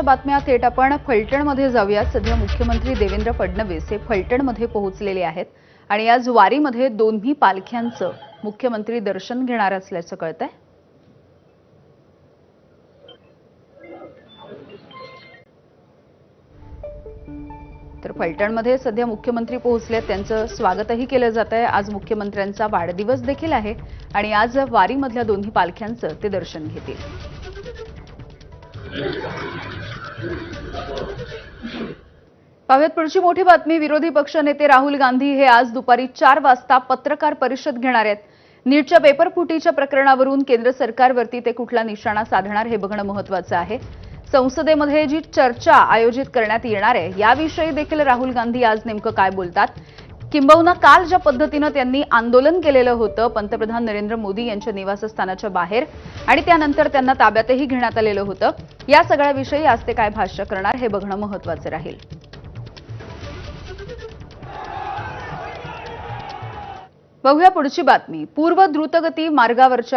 बातम्या थेट आपण फलटणमध्ये जाऊया। सध्या मुख्यमंत्री देवेंद्र फडणवीस हे फलटणमध्ये पोहोचलेले आहेत आणि आज वारीमध्ये दोन्ही पालख्यांचं मुख्यमंत्री दर्शन घेणार असल्याचं कळतंय। तर फलटणमध्ये सध्या मुख्यमंत्री पोहोचले, त्यांचं स्वागतही केलं जात आहे। आज मुख्यमंत्र्यांचा वाढदिवस देखील आहे आणि आज वारीमधल्या दोन्ही पालख्यांचं ते दर्शन घेतील। पाहुयात पुढची मोठी बातमी। विरोधी पक्षनेते राहुल गांधी हे आज दुपारी 4 वाजता पत्रकार परिषद घेणार आहेत। नीटच्या पेपर फुटीच्या प्रकरणावरून केंद्र सरकारवरती ते कुठला निशाणा साधणार हे बघणं महत्त्वाचं आहे। संसदेमध्ये जी चर्चा आयोजित करण्यात येणार आहे याविषयी देखील राहुल गांधी आज नेमकं काय बोलतात, किंबहुना काल ज्या पद्धतीने त्यांनी आंदोलन केलेलं होतं पंतप्रधान नरेंद्र मोदी यांच्या निवासस्थानाच्या बाहेर आणि त्यानंतर त्यांना ताब्यातही घेण्यात आलेलं होतं, या सगळ्याविषयी आज ते काय भाष्य करणार हे बघणं महत्त्वाचं राहील। बघूया पुढची बातमी। पूर्व द्रुतगती मार्गावरच्या